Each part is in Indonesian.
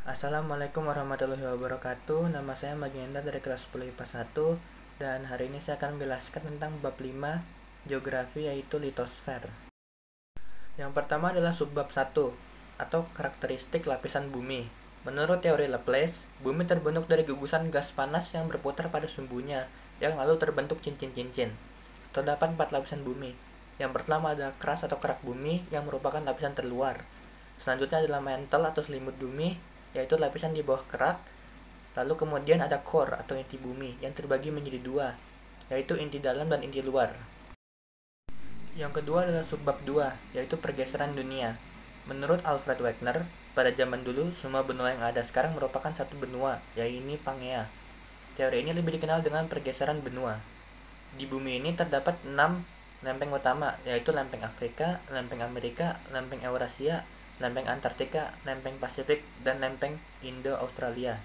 Assalamualaikum warahmatullahi wabarakatuh. Nama saya Magenda dari kelas 10 IPA 1 dan hari ini saya akan menjelaskan tentang bab 5 geografi, yaitu litosfer. Yang pertama adalah subbab 1 atau karakteristik lapisan bumi. Menurut teori Laplace, bumi terbentuk dari gugusan gas panas yang berputar pada sumbunya yang lalu terbentuk cincin-cincin. Terdapat 4 lapisan bumi. Yang pertama adalah crust atau kerak bumi yang merupakan lapisan terluar. Selanjutnya adalah mantle atau selimut bumi, yaitu lapisan di bawah kerak. Lalu kemudian ada core atau inti bumi yang terbagi menjadi dua, yaitu inti dalam dan inti luar. Yang kedua adalah subbab 2, yaitu pergeseran dunia. Menurut Alfred Wegener, pada zaman dulu semua benua yang ada sekarang merupakan satu benua, yaitu Pangea. Teori ini lebih dikenal dengan pergeseran benua. Di bumi ini terdapat 6 lempeng utama, yaitu lempeng Afrika, lempeng Amerika, lempeng Eurasia, lempeng Antartika, lempeng Pasifik, dan lempeng Indo-Australia.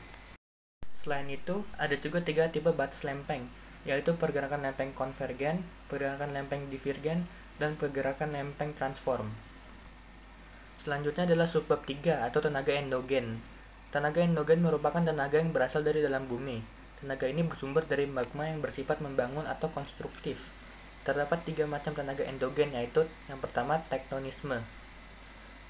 Selain itu, ada juga 3 tipe batas lempeng, yaitu pergerakan lempeng konvergen, pergerakan lempeng divergen, dan pergerakan lempeng transform. Selanjutnya adalah subbab 3 atau tenaga endogen. Tenaga endogen merupakan tenaga yang berasal dari dalam bumi. Tenaga ini bersumber dari magma yang bersifat membangun atau konstruktif. Terdapat 3 macam tenaga endogen, yaitu yang pertama tektonisme.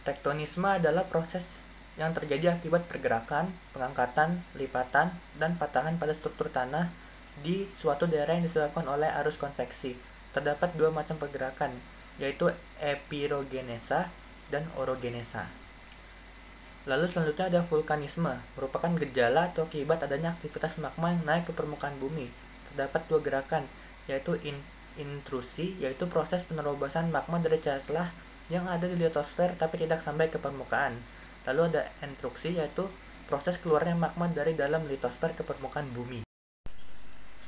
Tektonisme adalah proses yang terjadi akibat pergerakan, pengangkatan, lipatan, dan patahan pada struktur tanah di suatu daerah yang disebabkan oleh arus konveksi. Terdapat 2 macam pergerakan, yaitu epirogenesa dan orogenesa. Lalu selanjutnya ada vulkanisme, merupakan gejala atau akibat adanya aktivitas magma yang naik ke permukaan bumi. Terdapat 2 gerakan, yaitu intrusi, yaitu proses penerobosan magma dari celah yang ada di litosfer tapi tidak sampai ke permukaan. Lalu ada entruksi, yaitu proses keluarnya magma dari dalam litosfer ke permukaan bumi.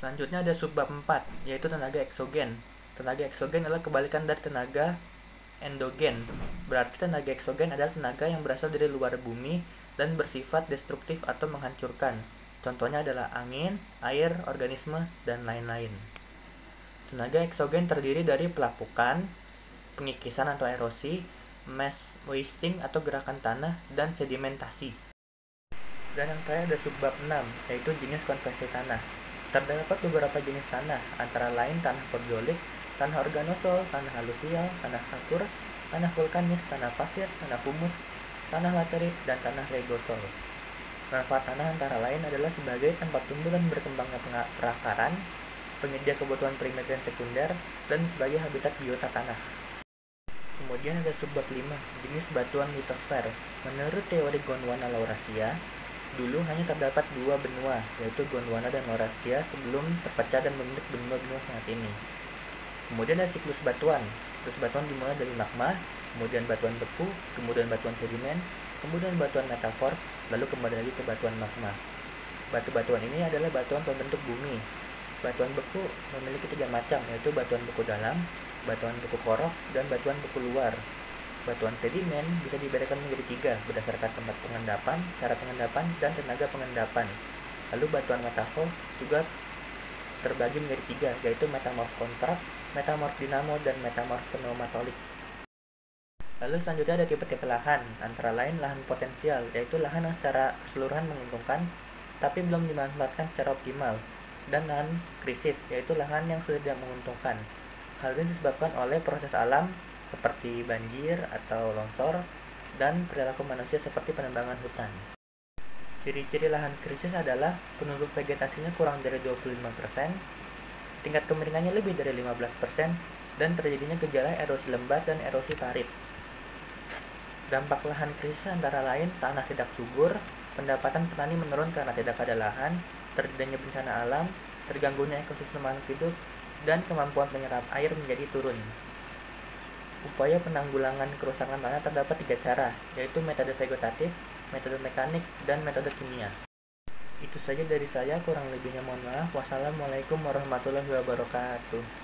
Selanjutnya ada subbab 4, yaitu tenaga eksogen. Tenaga eksogen adalah kebalikan dari tenaga endogen. Berarti tenaga eksogen adalah tenaga yang berasal dari luar bumi dan bersifat destruktif atau menghancurkan. Contohnya adalah angin, air, organisme, dan lain-lain. Tenaga eksogen terdiri dari pelapukan, pengikisan atau erosi, mass wasting atau gerakan tanah, dan sedimentasi. Dan yang terakhir ada subbab 6, yaitu jenis konveksi tanah. Terdapat beberapa jenis tanah, antara lain tanah podzolik, tanah organosol, tanah aluvial, tanah kapur, tanah vulkanis, tanah pasir, tanah humus, tanah laterit, dan tanah regosol. Manfaat tanah antara lain adalah sebagai tempat tumbuh dan berkembangnya perakaran, penyedia kebutuhan primer dan sekunder, dan sebagai habitat biota tanah. Kemudian ada subbab 5, jenis batuan litosfer. Menurut teori Gondwana-Laurasia, dulu hanya terdapat 2 benua, yaitu Gondwana dan Laurasia, sebelum terpecah dan membentuk benua-benua saat ini. Kemudian ada siklus batuan. Siklus batuan dimulai dari magma, kemudian batuan beku, kemudian batuan sedimen, kemudian batuan metamorf, lalu kembali lagi ke batuan magma. Batu-batuan ini adalah batuan pembentuk bumi. Batuan beku memiliki 3 macam, yaitu batuan beku dalam, batuan beku korok, dan batuan beku luar. Batuan sedimen bisa dibedakan menjadi 3 berdasarkan tempat pengendapan, cara pengendapan, dan tenaga pengendapan. Lalu batuan metamorf juga terbagi menjadi 3, yaitu metamorf kontrak, metamorf dinamo, dan metamorf pneumatolik. Lalu selanjutnya ada tipe-tipe lahan, antara lain lahan potensial, yaitu lahan yang secara keseluruhan menguntungkan tapi belum dimanfaatkan secara optimal, dan lahan krisis, yaitu lahan yang sudah tidak menguntungkan. Hal ini disebabkan oleh proses alam seperti banjir atau longsor dan perilaku manusia seperti penebangan hutan. Ciri-ciri lahan krisis adalah penduduk vegetasinya kurang dari 25%, tingkat kemiringannya lebih dari 15%, dan terjadinya gejala erosi lembah dan erosi parit. Dampak lahan krisis antara lain tanah tidak subur, pendapatan petani menurun karena tidak ada lahan, terjadinya bencana alam, terganggunya ekosistem makhluk hidup, dan kemampuan menyerap air menjadi turun. Upaya penanggulangan kerusakan tanah terdapat 3 cara, yaitu metode vegetatif, metode mekanik, dan metode kimia. Itu saja dari saya, kurang lebihnya mohon maaf. Wassalamualaikum warahmatullahi wabarakatuh.